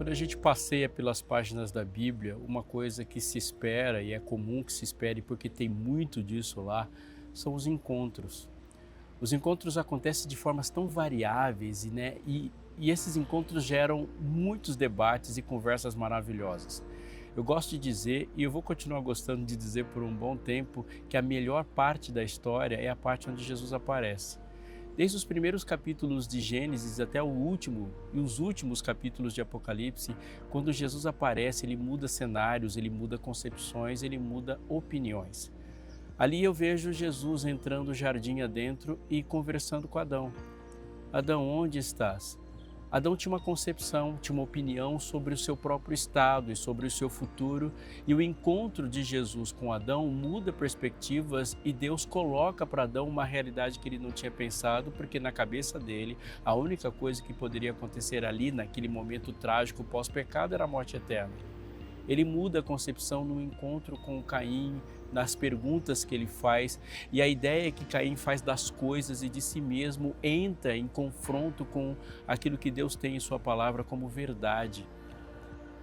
Quando a gente passeia pelas páginas da Bíblia, uma coisa que se espera, e é comum que se espere porque tem muito disso lá, são os encontros. Os encontros acontecem de formas tão variáveis e esses encontros geram muitos debates e conversas maravilhosas. Eu gosto de dizer, e eu vou continuar gostando de dizer por um bom tempo, que a melhor parte da história é a parte onde Jesus aparece. Desde os primeiros capítulos de Gênesis até o último e os últimos capítulos de Apocalipse, quando Jesus aparece, ele muda cenários, ele muda concepções, ele muda opiniões. Ali eu vejo Jesus entrando o jardim adentro e conversando com Adão. Adão, onde estás? Adão tinha uma concepção, tinha uma opinião sobre o seu próprio estado e sobre o seu futuro, e o encontro de Jesus com Adão muda perspectivas e Deus coloca para Adão uma realidade que ele não tinha pensado, porque na cabeça dele a única coisa que poderia acontecer ali naquele momento trágico pós-pecado era a morte eterna. Ele muda a concepção no encontro com Caim, nas perguntas que ele faz, e a ideia que Caim faz das coisas e de si mesmo entra em confronto com aquilo que Deus tem em sua palavra como verdade.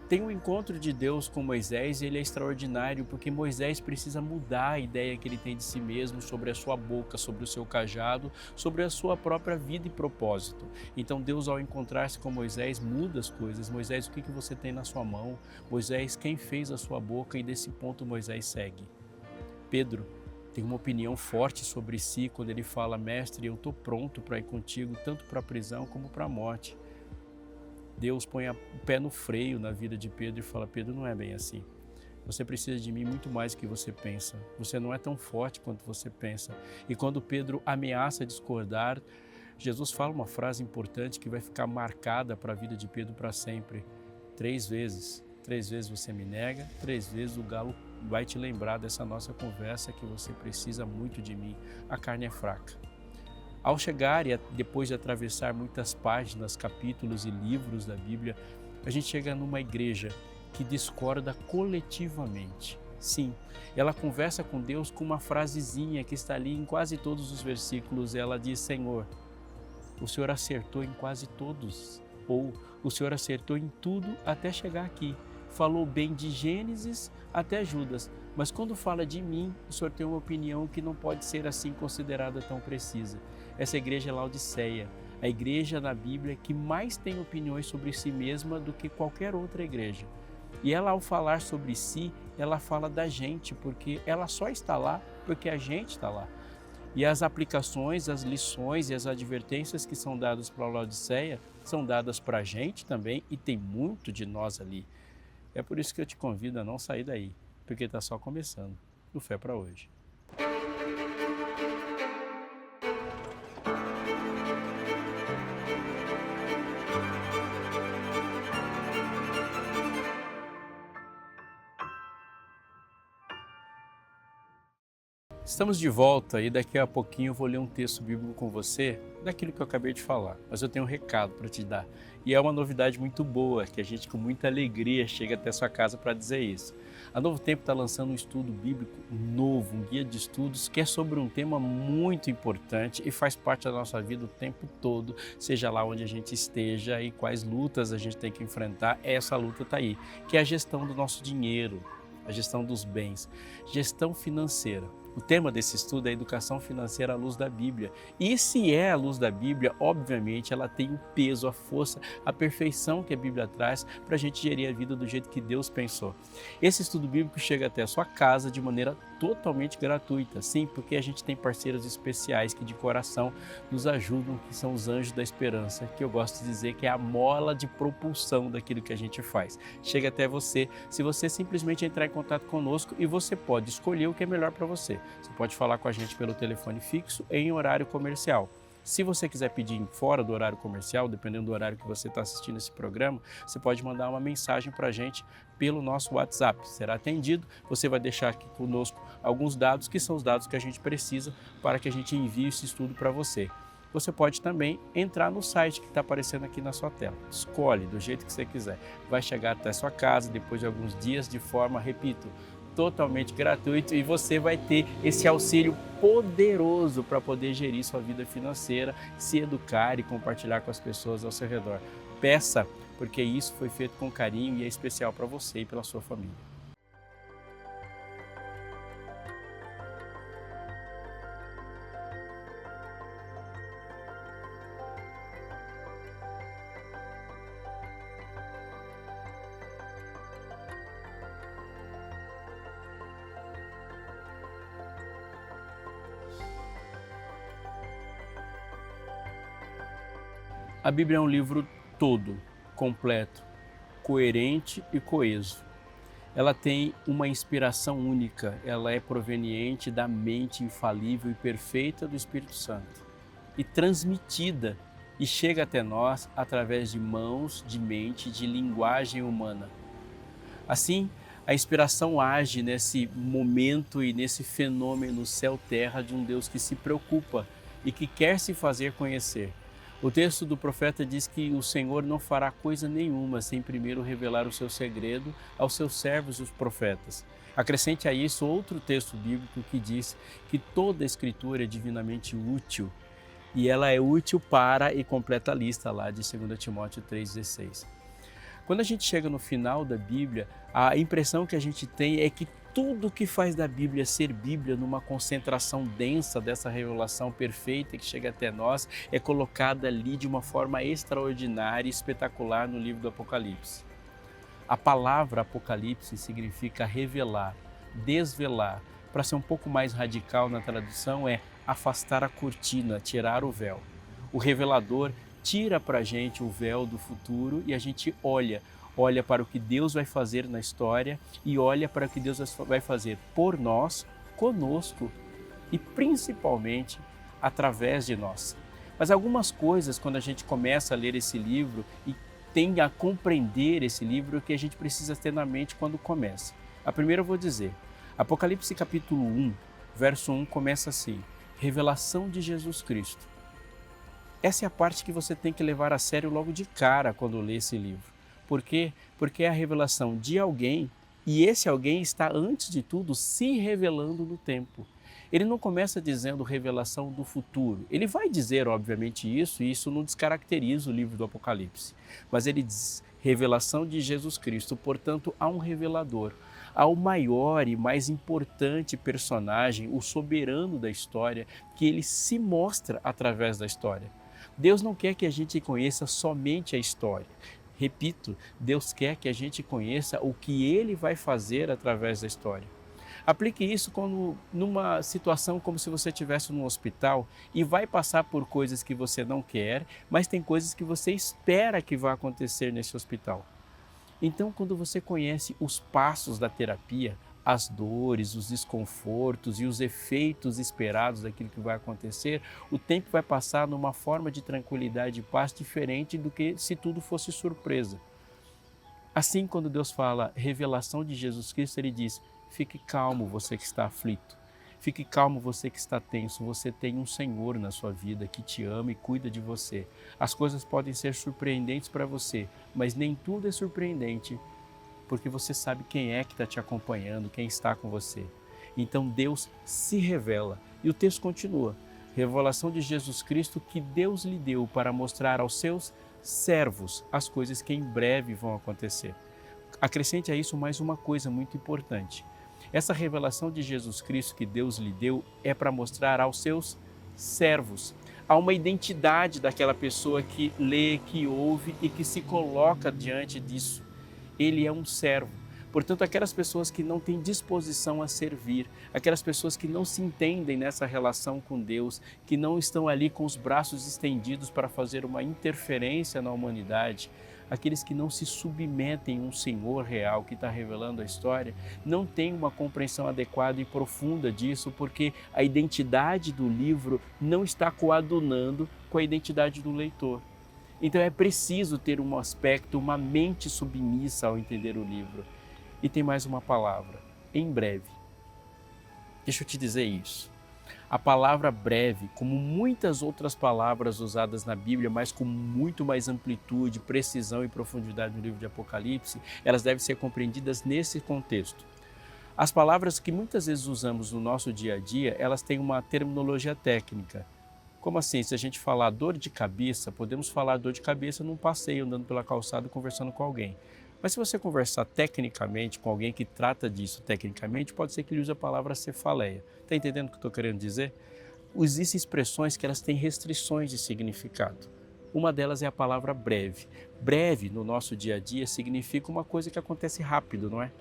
Tem um encontro de Deus com Moisés e ele é extraordinário porque Moisés precisa mudar a ideia que ele tem de si mesmo, sobre a sua boca, sobre o seu cajado, sobre a sua própria vida e propósito. Então Deus, ao encontrar-se com Moisés, muda as coisas. Moisés, o que você tem na sua mão? Moisés, quem fez a sua boca? E desse ponto Moisés segue. Pedro tem uma opinião forte sobre si quando ele fala: mestre, eu estou pronto para ir contigo, tanto para a prisão como para a morte. Deus põe o pé no freio na vida de Pedro e fala: Pedro, não é bem assim. Você precisa de mim muito mais do que você pensa. Você não é tão forte quanto você pensa. E quando Pedro ameaça discordar, Jesus fala uma frase importante que vai ficar marcada para a vida de Pedro para sempre. 3 vezes você me nega, 3 vezes o galo vai te lembrar dessa nossa conversa que você precisa muito de mim. A carne é fraca. Ao chegar e depois de atravessar muitas páginas, capítulos e livros da Bíblia, a gente chega numa igreja que discorda coletivamente. Sim, ela conversa com Deus com uma frasezinha que está ali em quase todos os versículos. Ela diz: Senhor, o Senhor acertou em quase todos, ou o Senhor acertou em tudo até chegar aqui. Falou bem de Gênesis até Judas, mas quando fala de mim, o Senhor tem uma opinião que não pode ser assim considerada tão precisa. Essa igreja é Laodiceia, a igreja na Bíblia que mais tem opiniões sobre si mesma do que qualquer outra igreja. E ela, ao falar sobre si, ela fala da gente, porque ela só está lá porque a gente está lá. E as aplicações, as lições e as advertências que são dadas para a Laodiceia são dadas para a gente também, e tem muito de nós ali. É por isso que eu te convido a não sair daí, porque está só começando o Fé para Hoje. Estamos de volta e daqui a pouquinho eu vou ler um texto bíblico com você, daquilo que eu acabei de falar, mas eu tenho um recado para te dar. E é uma novidade muito boa, que a gente com muita alegria chega até sua casa para dizer isso. A Novo Tempo está lançando um estudo bíblico novo, um guia de estudos que é sobre um tema muito importante e faz parte da nossa vida o tempo todo, seja lá onde a gente esteja e quais lutas a gente tem que enfrentar, essa luta está aí, que é a gestão do nosso dinheiro, a gestão dos bens, gestão financeira. O tema desse estudo é a educação financeira à luz da Bíblia. E se é à luz da Bíblia, obviamente ela tem o peso, a força, a perfeição que a Bíblia traz para a gente gerir a vida do jeito que Deus pensou. Esse estudo bíblico chega até a sua casa de maneira totalmente gratuita, sim, porque a gente tem parceiros especiais que de coração nos ajudam, que são os anjos da esperança, que eu gosto de dizer que é a mola de propulsão daquilo que a gente faz. Chega até você, se você simplesmente entrar em contato conosco, e você pode escolher o que é melhor para você. Você pode falar com a gente pelo telefone fixo em horário comercial. Se você quiser pedir fora do horário comercial, dependendo do horário que você está assistindo esse programa, você pode mandar uma mensagem para a gente pelo nosso WhatsApp. Será atendido, você vai deixar aqui conosco alguns dados, que são os dados que a gente precisa para que a gente envie esse estudo para você. Você pode também entrar no site que está aparecendo aqui na sua tela. Escolhe do jeito que você quiser. Vai chegar até a sua casa depois de alguns dias de forma, repito, totalmente gratuito e você vai ter esse auxílio poderoso para poder gerir sua vida financeira, se educar e compartilhar com as pessoas ao seu redor. Peça, porque isso foi feito com carinho e é especial para você e pela sua família. A Bíblia é um livro todo, completo, coerente e coeso. Ela tem uma inspiração única, ela é proveniente da mente infalível e perfeita do Espírito Santo e transmitida e chega até nós através de mãos, de mente, de linguagem humana. Assim, a inspiração age nesse momento e nesse fenômeno céu-terra de um Deus que se preocupa e que quer se fazer conhecer. O texto do profeta diz que o Senhor não fará coisa nenhuma sem primeiro revelar o seu segredo aos seus servos, os profetas. Acrescente a isso outro texto bíblico que diz que toda a Escritura é divinamente útil e ela é útil para e completa a lista lá de 2 Timóteo 3,16. Quando a gente chega no final da Bíblia, a impressão que a gente tem é que tudo que faz da Bíblia ser Bíblia numa concentração densa dessa revelação perfeita que chega até nós é colocada ali de uma forma extraordinária e espetacular no livro do Apocalipse. A palavra Apocalipse significa revelar, desvelar. Para ser um pouco mais radical na tradução é afastar a cortina, tirar o véu. O revelador tira para a gente o véu do futuro e a gente olha para o que Deus vai fazer na história e olha para o que Deus vai fazer por nós, conosco e principalmente através de nós. Mas algumas coisas, quando a gente começa a ler esse livro e tem a compreender esse livro, que a gente precisa ter na mente quando começa. A primeira eu vou dizer, Apocalipse capítulo 1, verso 1 começa assim, revelação de Jesus Cristo. Essa é a parte que você tem que levar a sério logo de cara quando lê esse livro. Por quê? Porque é a revelação de alguém e esse alguém está, antes de tudo, se revelando no tempo. Ele não começa dizendo revelação do futuro. Ele vai dizer, obviamente, isso, e isso não descaracteriza o livro do Apocalipse. Mas ele diz revelação de Jesus Cristo, portanto, há um revelador, há o maior e mais importante personagem, o soberano da história, que ele se mostra através da história. Deus não quer que a gente conheça somente a história. Repito, Deus quer que a gente conheça o que Ele vai fazer através da história. Aplique isso como numa situação como se você estivesse num hospital e vai passar por coisas que você não quer, mas tem coisas que você espera que vá acontecer nesse hospital. Então, quando você conhece os passos da terapia, as dores, os desconfortos e os efeitos esperados daquilo que vai acontecer, o tempo vai passar numa forma de tranquilidade e paz diferente do que se tudo fosse surpresa. Assim, quando Deus fala revelação de Jesus Cristo, Ele diz, fique calmo você que está aflito, fique calmo você que está tenso, você tem um Senhor na sua vida que te ama e cuida de você. As coisas podem ser surpreendentes para você, mas nem tudo é surpreendente, porque você sabe quem é que está te acompanhando, quem está com você. Então Deus se revela. E o texto continua. Revelação de Jesus Cristo que Deus lhe deu para mostrar aos seus servos as coisas que em breve vão acontecer. Acrescente a isso mais uma coisa muito importante. Essa revelação de Jesus Cristo que Deus lhe deu é para mostrar aos seus servos. Há uma identidade daquela pessoa que lê, que ouve e que se coloca diante disso. Ele é um servo. Portanto, aquelas pessoas que não têm disposição a servir, aquelas pessoas que não se entendem nessa relação com Deus, que não estão ali com os braços estendidos para fazer uma interferência na humanidade, aqueles que não se submetem a um Senhor real que está revelando a história, não têm uma compreensão adequada e profunda disso, porque a identidade do livro não está coadunando com a identidade do leitor. Então é preciso ter um aspecto, uma mente submissa ao entender o livro. E tem mais uma palavra, em breve. Deixa eu te dizer isso. A palavra breve, como muitas outras palavras usadas na Bíblia, mas com muito mais amplitude, precisão e profundidade no livro de Apocalipse, elas devem ser compreendidas nesse contexto. As palavras que muitas vezes usamos no nosso dia a dia, elas têm uma terminologia técnica. Como assim? Se a gente falar dor de cabeça, podemos falar dor de cabeça num passeio, andando pela calçada, conversando com alguém. Mas se você conversar tecnicamente com alguém que trata disso tecnicamente, pode ser que ele use a palavra cefaleia. Está entendendo o que eu estou querendo dizer? Existem expressões que elas têm restrições de significado. Uma delas é a palavra breve. Breve, no nosso dia a dia, significa uma coisa que acontece rápido, não é?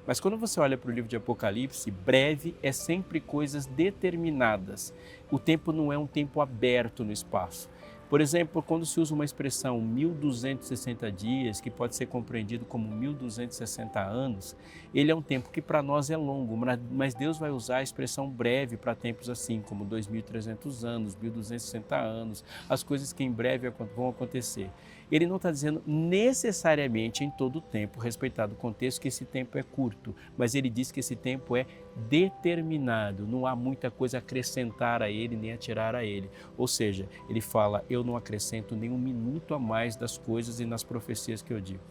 Mas quando você olha para o livro de Apocalipse, breve é sempre coisas determinadas. O tempo não é um tempo aberto no espaço. Por exemplo, quando se usa uma expressão 1260 dias, que pode ser compreendido como 1260 anos, ele é um tempo que para nós é longo, mas Deus vai usar a expressão breve para tempos assim, como 2300 anos, 1260 anos, as coisas que em breve vão acontecer. Ele não está dizendo necessariamente em todo o tempo, respeitado o contexto, que esse tempo é curto, mas ele diz que esse tempo é determinado, não há muita coisa a acrescentar a ele nem a tirar a ele. Ou seja, ele fala, eu não acrescento nem um minuto a mais das coisas e nas profecias que eu digo.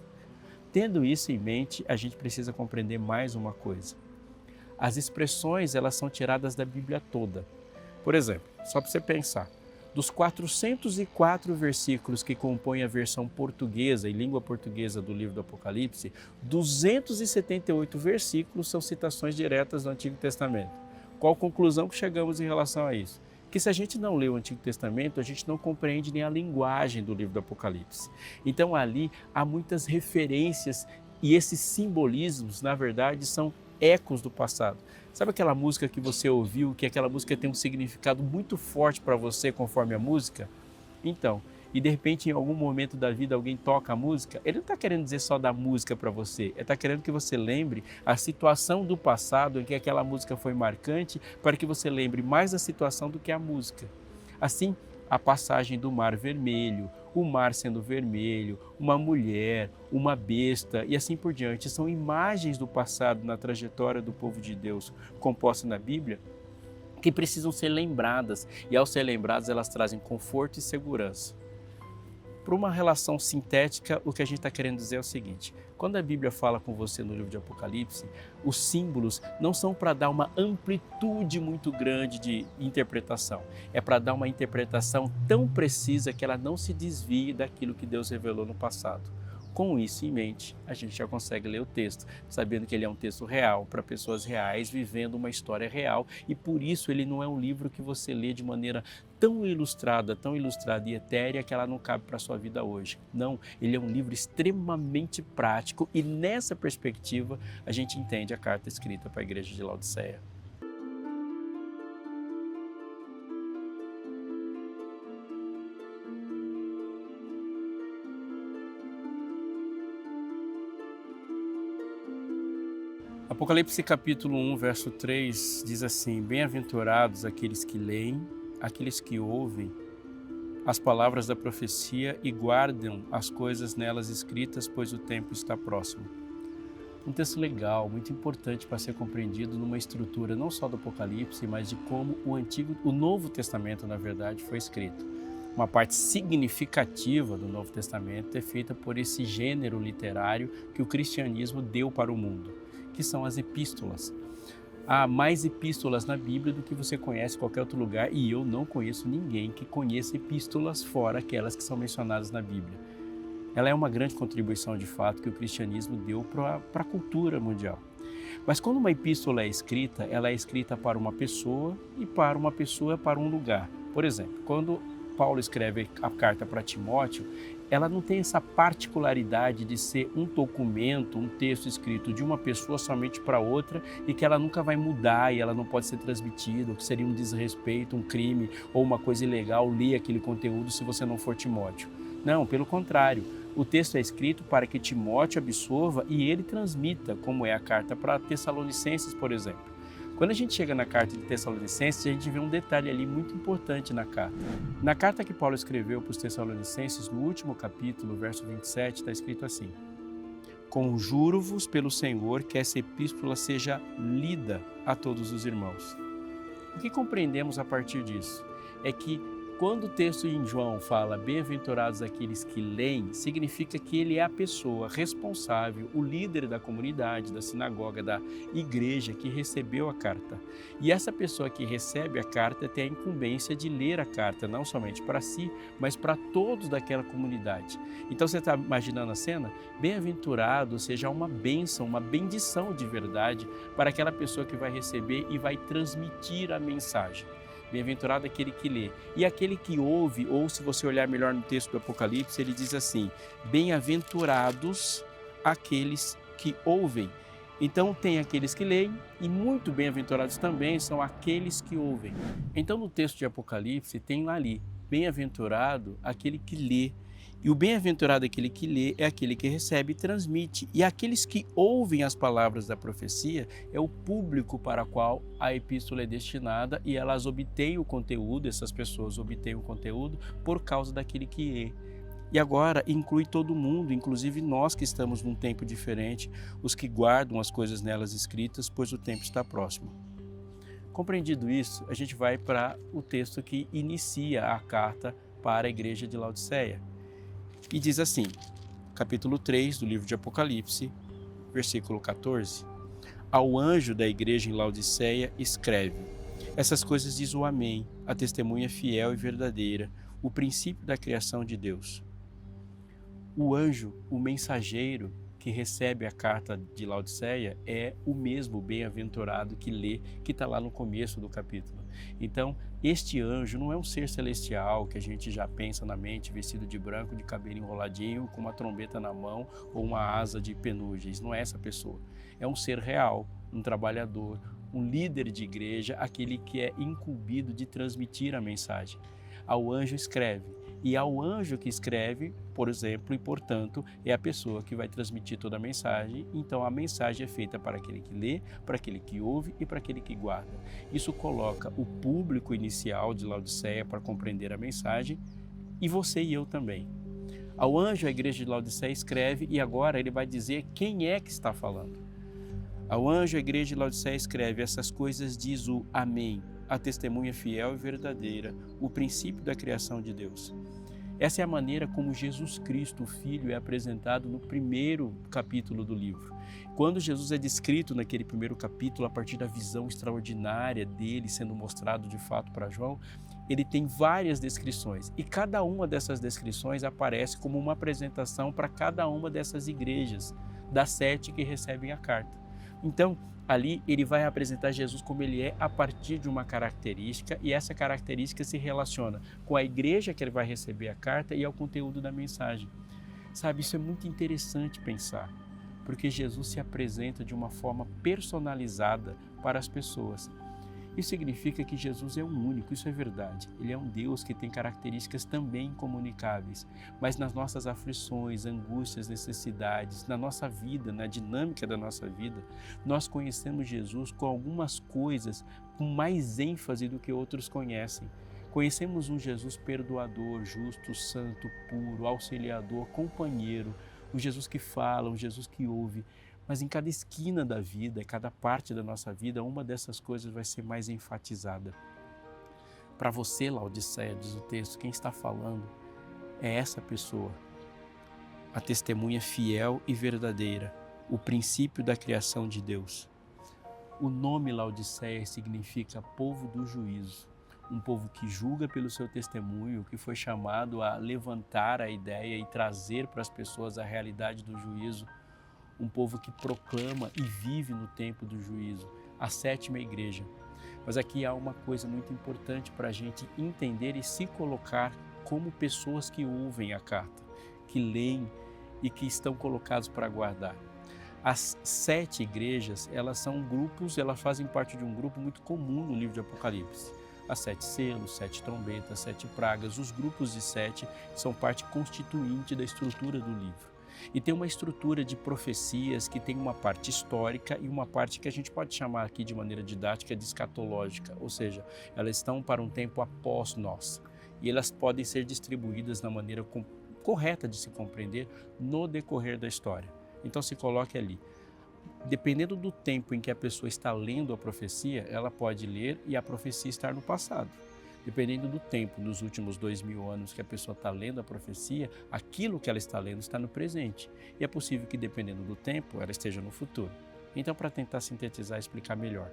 Tendo isso em mente, a gente precisa compreender mais uma coisa. As expressões, elas são tiradas da Bíblia toda. Por exemplo, só para você pensar, dos 404 versículos que compõem a versão portuguesa e língua portuguesa do livro do Apocalipse, 278 versículos são citações diretas do Antigo Testamento. Qual conclusão que chegamos em relação a isso? Que se a gente não lê o Antigo Testamento, a gente não compreende nem a linguagem do livro do Apocalipse. Então ali há muitas referências e esses simbolismos, na verdade, são ecos do passado. Sabe aquela música que você ouviu, que aquela música tem um significado muito forte para você conforme a música? Então, e de repente em algum momento da vida alguém toca a música, ele não está querendo dizer só da música para você, ele está querendo que você lembre a situação do passado em que aquela música foi marcante, para que você lembre mais da situação do que a música. Assim, a passagem do Mar Vermelho, o mar sendo vermelho, uma mulher, uma besta e assim por diante. São imagens do passado na trajetória do povo de Deus composta na Bíblia que precisam ser lembradas e ao ser lembradas elas trazem conforto e segurança. Para uma relação sintética, o que a gente está querendo dizer é o seguinte: quando a Bíblia fala com você no livro de Apocalipse, os símbolos não são para dar uma amplitude muito grande de interpretação, é para dar uma interpretação tão precisa que ela não se desvie daquilo que Deus revelou no passado. Com isso em mente, a gente já consegue ler o texto, sabendo que ele é um texto real, para pessoas reais, vivendo uma história real, e por isso ele não é um livro que você lê de maneira tão ilustrada e etérea que ela não cabe para a sua vida hoje. Não, ele é um livro extremamente prático e nessa perspectiva a gente entende a carta escrita para a igreja de Laodiceia. Apocalipse capítulo 1, verso 3 diz assim: bem-aventurados aqueles que leem, aqueles que ouvem as palavras da profecia e guardam as coisas nelas escritas, pois o tempo está próximo. Um texto legal, muito importante para ser compreendido numa estrutura não só do Apocalipse, mas de como o Novo Testamento, na verdade, foi escrito. Uma parte significativa do Novo Testamento é feita por esse gênero literário que o cristianismo deu para o mundo, que são as epístolas. Há mais epístolas na Bíblia do que você conhece em qualquer outro lugar e eu não conheço ninguém que conheça epístolas fora aquelas que são mencionadas na Bíblia. Ela é uma grande contribuição de fato que o cristianismo deu para a cultura mundial. Mas quando uma epístola é escrita, ela é escrita para uma pessoa e para uma pessoa para um lugar. Por exemplo, quando Paulo escreve a carta para Timóteo, ela não tem essa particularidade de ser um documento, um texto escrito de uma pessoa somente para outra e que ela nunca vai mudar e ela não pode ser transmitida, ou que seria um desrespeito, um crime ou uma coisa ilegal ler aquele conteúdo se você não for Timóteo. Não, pelo contrário, o texto é escrito para que Timóteo absorva e ele transmita, como é a carta para Tessalonicenses, por exemplo. Quando a gente chega na carta de Tessalonicenses, a gente vê um detalhe ali muito importante na carta. Na carta que Paulo escreveu para os Tessalonicenses, no último capítulo, verso 27, está escrito assim: conjuro-vos pelo Senhor que essa epístola seja lida a todos os irmãos. O que compreendemos a partir disso? É que Quando o texto em João fala bem-aventurados aqueles que leem, significa que ele é a pessoa responsável, o líder da comunidade, da sinagoga, da igreja que recebeu a carta. E essa pessoa que recebe a carta tem a incumbência de ler a carta, não somente para si, mas para todos daquela comunidade. Então você está imaginando a cena? Bem-aventurado, ou seja, uma bênção, uma bendição de verdade para aquela pessoa que vai receber e vai transmitir a mensagem. Bem-aventurado aquele que lê. E aquele que ouve, ou se você olhar melhor no texto do Apocalipse, ele diz assim: bem-aventurados aqueles que ouvem. Então tem aqueles que leem e muito bem-aventurados também são aqueles que ouvem. Então no texto de Apocalipse tem lá ali, bem-aventurado aquele que lê. E o bem-aventurado aquele que lê é aquele que recebe e transmite. E aqueles que ouvem as palavras da profecia é o público para o qual a epístola é destinada e elas obtêm o conteúdo, essas pessoas obtêm o conteúdo por causa daquele que lê. E agora inclui todo mundo, inclusive nós que estamos num tempo diferente, os que guardam as coisas nelas escritas, pois o tempo está próximo. Compreendido isso, a gente vai para o texto que inicia a carta para a igreja de Laodiceia. E diz assim, capítulo 3 do livro de Apocalipse, versículo 14. Ao anjo da igreja em Laodiceia escreve: essas coisas diz o Amém, a testemunha fiel e verdadeira, o princípio da criação de Deus. O anjo, o mensageiro que recebe a carta de Laodiceia é o mesmo bem-aventurado que lê, que está lá no começo do capítulo. Então, este anjo não é um ser celestial que a gente já pensa na mente, vestido de branco, de cabelo enroladinho, com uma trombeta na mão ou uma asa de penugens. Não é essa pessoa. É um ser real, um trabalhador, um líder de igreja, aquele que é incumbido de transmitir a mensagem. Ao anjo escreve. E ao anjo que escreve, por exemplo, e portanto, é a pessoa que vai transmitir toda a mensagem. Então a mensagem é feita para aquele que lê, para aquele que ouve e para aquele que guarda. Isso coloca o público inicial de Laodiceia para compreender a mensagem e você e eu também. Ao anjo, a igreja de Laodiceia escreve e agora ele vai dizer quem é que está falando. Ao anjo, a igreja de Laodiceia escreve: essas coisas diz o Amém, a testemunha fiel e verdadeira, o princípio da criação de Deus. Essa é a maneira como Jesus Cristo, o Filho, é apresentado no primeiro capítulo do livro. Quando Jesus é descrito naquele primeiro capítulo, a partir da visão extraordinária dele sendo mostrado de fato para João, ele tem várias descrições e cada uma dessas descrições aparece como uma apresentação para cada uma dessas igrejas, das 7 que recebem a carta. Então, ali ele vai apresentar Jesus como ele é a partir de uma característica e essa característica se relaciona com a igreja que ele vai receber a carta e ao conteúdo da mensagem. Sabe, isso é muito interessante pensar, porque Jesus se apresenta de uma forma personalizada para as pessoas. Isso significa que Jesus é um único, isso é verdade. Ele é um Deus que tem características também incomunicáveis, mas nas nossas aflições, angústias, necessidades, na nossa vida, na dinâmica da nossa vida, nós conhecemos Jesus com algumas coisas com mais ênfase do que outros conhecem. Conhecemos um Jesus perdoador, justo, santo, puro, auxiliador, companheiro, um Jesus que fala, um Jesus que ouve. Mas em cada esquina da vida, cada parte da nossa vida, uma dessas coisas vai ser mais enfatizada. Para você, Laodiceia, diz o texto, quem está falando é essa pessoa, a testemunha fiel e verdadeira, o princípio da criação de Deus. O nome Laodiceia significa povo do juízo, um povo que julga pelo seu testemunho, que foi chamado a levantar a ideia e trazer para as pessoas a realidade do juízo. Um povo que proclama e vive no tempo do juízo, a 7ª igreja. Mas aqui há uma coisa muito importante para a gente entender e se colocar como pessoas que ouvem a carta, que leem e que estão colocados para guardar. As 7 igrejas, elas são grupos, elas fazem parte de um grupo muito comum no livro de Apocalipse. As 7 selos, 7 trombetas, 7 pragas, os grupos de 7 são parte constituinte da estrutura do livro. E tem uma estrutura de profecias que tem uma parte histórica e uma parte que a gente pode chamar aqui de maneira didática de escatológica, ou seja, elas estão para um tempo após nós. E elas podem ser distribuídas da maneira correta de se compreender no decorrer da história. Então se coloque ali. Dependendo do tempo em que a pessoa está lendo a profecia, ela pode ler e a profecia estar no passado. Dependendo do tempo, nos últimos 2000 anos que a pessoa está lendo a profecia, aquilo que ela está lendo está no presente. E é possível que, dependendo do tempo, ela esteja no futuro. Então, para tentar sintetizar e explicar melhor,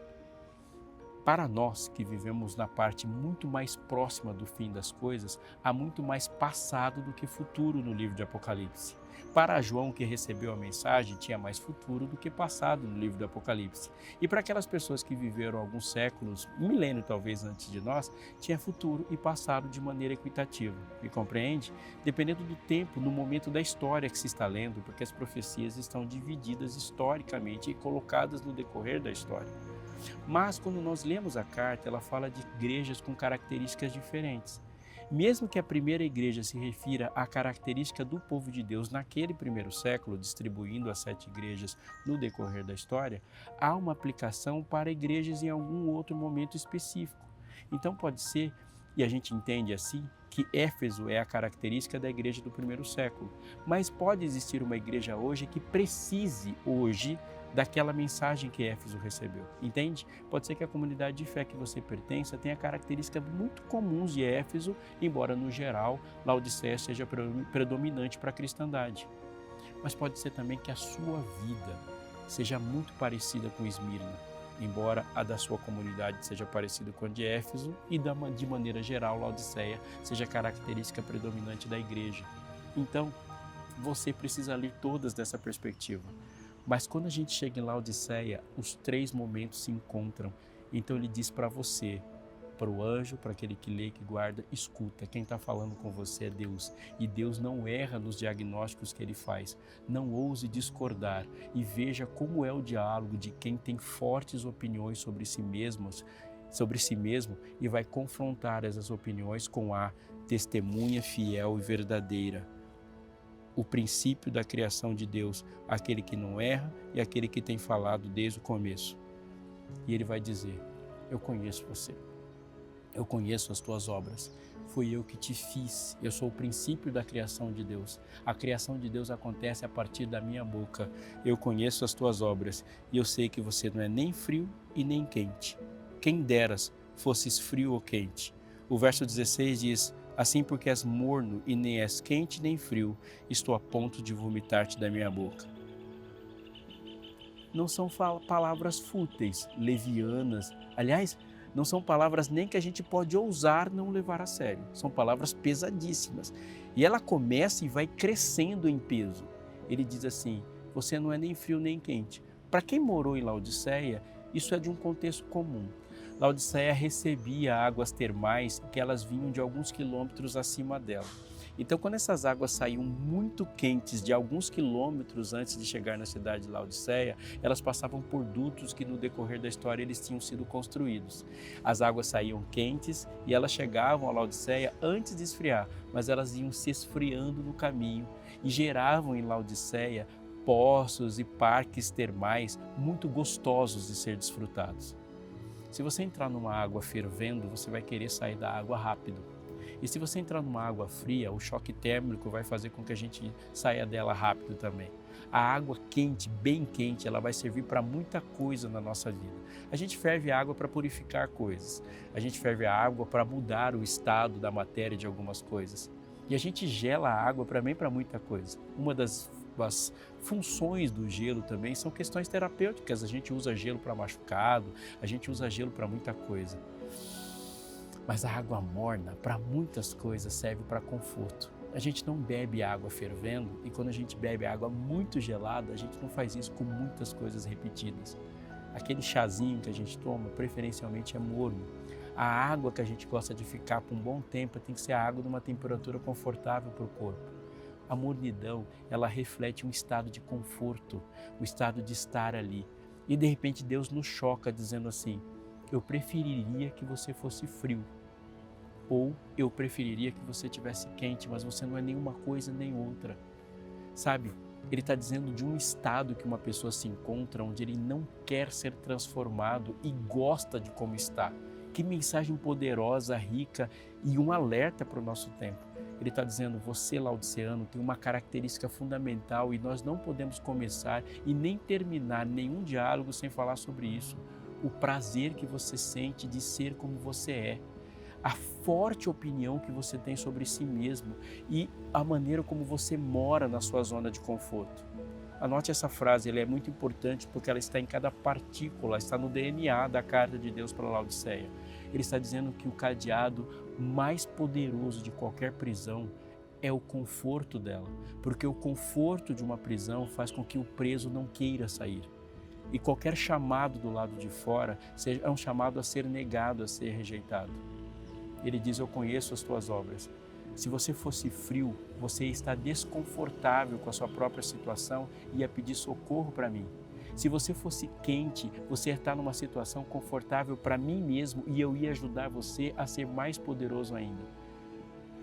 para nós que vivemos na parte muito mais próxima do fim das coisas, há muito mais passado do que futuro no livro de Apocalipse. Para João, que recebeu a mensagem, tinha mais futuro do que passado no livro do Apocalipse. E para aquelas pessoas que viveram alguns séculos, um milênio talvez antes de nós, tinha futuro e passado de maneira equitativa. Me compreende? Dependendo do tempo, no momento da história que se está lendo, porque as profecias estão divididas historicamente e colocadas no decorrer da história. Mas quando nós lemos a carta, ela fala de igrejas com características diferentes. Mesmo que a primeira igreja se refira à característica do povo de Deus naquele primeiro século, distribuindo as 7 igrejas no decorrer da história, há uma aplicação para igrejas em algum outro momento específico. Então pode ser, e a gente entende assim, que Éfeso é a característica da igreja do primeiro século, mas pode existir uma igreja hoje que precise hoje daquela mensagem que Éfeso recebeu, entende? Pode ser que a comunidade de fé que você pertença tenha características muito comuns de Éfeso, embora no geral Laodiceia seja predominante para a cristandade. Mas pode ser também que a sua vida seja muito parecida com Esmirna, embora a da sua comunidade seja parecida com a de Éfeso e de maneira geral Laodiceia seja a característica predominante da igreja. Então, você precisa ler todas dessa perspectiva. Mas quando a gente chega em Laodiceia, os 3 momentos se encontram. Então ele diz para você, para o anjo, para aquele que lê, que guarda, escuta, quem está falando com você é Deus. E Deus não erra nos diagnósticos que ele faz. Não ouse discordar e veja como é o diálogo de quem tem fortes opiniões sobre si mesmo e vai confrontar essas opiniões com a testemunha fiel e verdadeira. O princípio da criação de Deus, aquele que não erra e aquele que tem falado desde o começo. E ele vai dizer, eu conheço você, eu conheço as tuas obras, fui eu que te fiz, eu sou o princípio da criação de Deus. A criação de Deus acontece a partir da minha boca, eu conheço as tuas obras e eu sei que você não é nem frio e nem quente. Quem deras fosses frio ou quente. O verso 16 diz, assim porque és morno e nem és quente nem frio, estou a ponto de vomitar-te da minha boca. Não são palavras fúteis, levianas. Aliás, não são palavras nem que a gente pode ousar não levar a sério. São palavras pesadíssimas. E ela começa e vai crescendo em peso. Ele diz assim, você não é nem frio nem quente. Para quem morou em Laodiceia, isso é de um contexto comum. Laodiceia recebia águas termais que elas vinham de alguns quilômetros acima dela. Então, quando essas águas saíam muito quentes de alguns quilômetros antes de chegar na cidade de Laodiceia, elas passavam por dutos que no decorrer da história eles tinham sido construídos. As águas saíam quentes e elas chegavam a Laodiceia antes de esfriar, mas elas iam se esfriando no caminho e geravam em Laodiceia poços e parques termais muito gostosos de ser desfrutados. Se você entrar numa água fervendo, você vai querer sair da água rápido. E se você entrar numa água fria, o choque térmico vai fazer com que a gente saia dela rápido também. A água quente, bem quente, ela vai servir para muita coisa na nossa vida. A gente ferve a água para purificar coisas. A gente ferve a água para mudar o estado da matéria de algumas coisas. E a gente gela a água também para muita coisa. Uma das funções do gelo também são questões terapêuticas. A gente usa gelo para machucado, a gente usa gelo para muita coisa. Mas a água morna, para muitas coisas, serve para conforto. A gente não bebe água fervendo e quando a gente bebe água muito gelada, a gente não faz isso com muitas coisas repetidas. Aquele chazinho que a gente toma, preferencialmente é morno. A água que a gente gosta de ficar por um bom tempo tem que ser a água de uma temperatura confortável para o corpo. A mornidão, ela reflete um estado de conforto, o estado de estar ali. E de repente Deus nos choca dizendo assim, eu preferiria que você fosse frio. Ou eu preferiria que você tivesse quente, mas você não é nenhuma coisa nem outra. Sabe, ele está dizendo de um estado que uma pessoa se encontra, onde ele não quer ser transformado e gosta de como está. Que mensagem poderosa, rica e um alerta para o nosso tempo. Ele está dizendo, você laodiceano tem uma característica fundamental e nós não podemos começar e nem terminar nenhum diálogo sem falar sobre isso. O prazer que você sente de ser como você é. a forte opinião que você tem sobre si mesmo e a maneira como você mora na sua zona de conforto. Anote essa frase, ela é muito importante porque ela está em cada partícula, está no DNA da carta de Deus para Laodiceia. Ele está dizendo que o cadeado mais poderoso de qualquer prisão é o conforto dela, porque o conforto de uma prisão faz com que o preso não queira sair. E qualquer chamado do lado de fora é um chamado a ser negado, a ser rejeitado. Ele diz, eu conheço as tuas obras. Se você fosse frio, você está desconfortável com a sua própria situação e ia pedir socorro para mim. Se você fosse quente, você ia estar numa situação confortável para mim mesmo e eu ia ajudar você a ser mais poderoso ainda.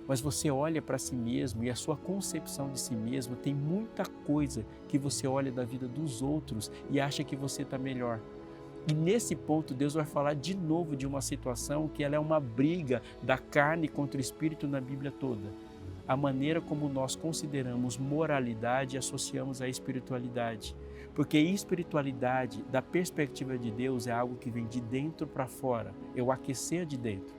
Mas você olha para si mesmo e a sua concepção de si mesmo tem muita coisa que você olha da vida dos outros e acha que você está melhor. E nesse ponto Deus vai falar de novo de uma situação que ela é uma briga da carne contra o espírito na Bíblia toda. A maneira como nós consideramos moralidade e associamos à espiritualidade. Porque espiritualidade, da perspectiva de Deus, é algo que vem de dentro para fora, é o aquecer de dentro.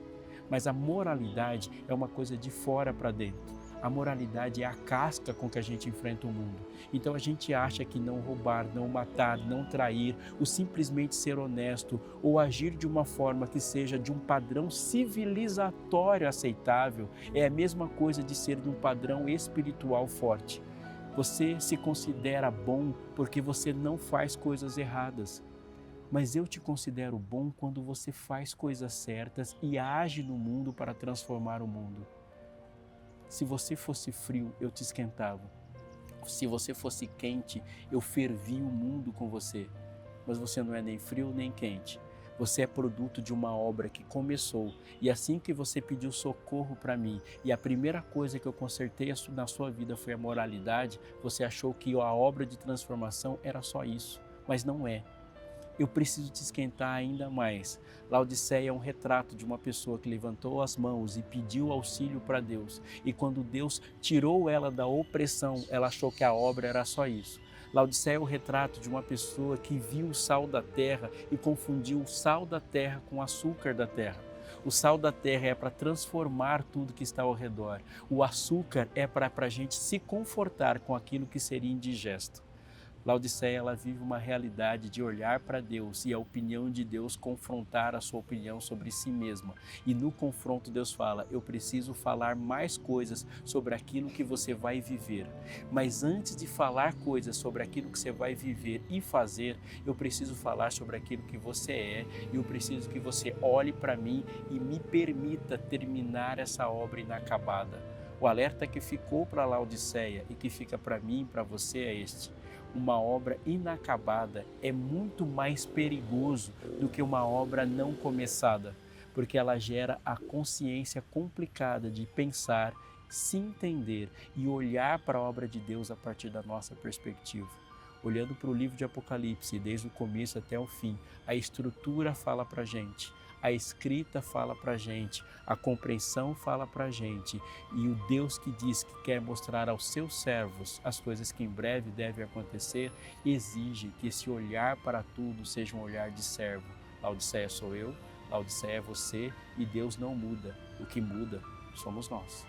Mas a moralidade é uma coisa de fora para dentro. A moralidade é a casca com que a gente enfrenta o mundo. Então a gente acha que não roubar, não matar, não trair, ou simplesmente ser honesto, ou agir de uma forma que seja de um padrão civilizatório aceitável, é a mesma coisa de ser de um padrão espiritual forte. Você se considera bom porque você não faz coisas erradas. Mas eu te considero bom quando você faz coisas certas e age no mundo para transformar o mundo. Se você fosse frio, eu te esquentava. Se você fosse quente, eu fervia o mundo com você. Mas você não é nem frio nem quente. Você é produto de uma obra que começou. E assim que você pediu socorro para mim, e a primeira coisa que eu consertei na sua vida foi a moralidade, você achou que a obra de transformação era só isso. Mas não é. Eu preciso te esquentar ainda mais. Laodiceia é um retrato de uma pessoa que levantou as mãos e pediu auxílio para Deus. E quando Deus tirou ela da opressão, ela achou que a obra era só isso. Laodiceia é o retrato de uma pessoa que viu o sal da terra e confundiu o sal da terra com o açúcar da terra. O sal da terra é para transformar tudo que está ao redor. O açúcar é para a gente se confortar com aquilo que seria indigesto. Laodiceia, ela vive uma realidade de olhar para Deus e a opinião de Deus confrontar a sua opinião sobre si mesma. E no confronto Deus fala, eu preciso falar mais coisas sobre aquilo que você vai viver. Mas antes de falar coisas sobre aquilo que você vai viver e fazer, eu preciso falar sobre aquilo que você é e eu preciso que você olhe para mim e me permita terminar essa obra inacabada. O alerta que ficou para Laodiceia e que fica para mim e para você é este. Uma obra inacabada é muito mais perigoso do que uma obra não começada, porque ela gera a consciência complicada de pensar, se entender e olhar para a obra de Deus a partir da nossa perspectiva. Olhando para o livro de Apocalipse, desde o começo até o fim, a estrutura fala para a gente. A escrita fala para a gente, a compreensão fala para a gente e o Deus que diz que quer mostrar aos seus servos as coisas que em breve devem acontecer, exige que esse olhar para tudo seja um olhar de servo. Laodiceia sou eu, Laodiceia é você e Deus não muda, o que muda somos nós.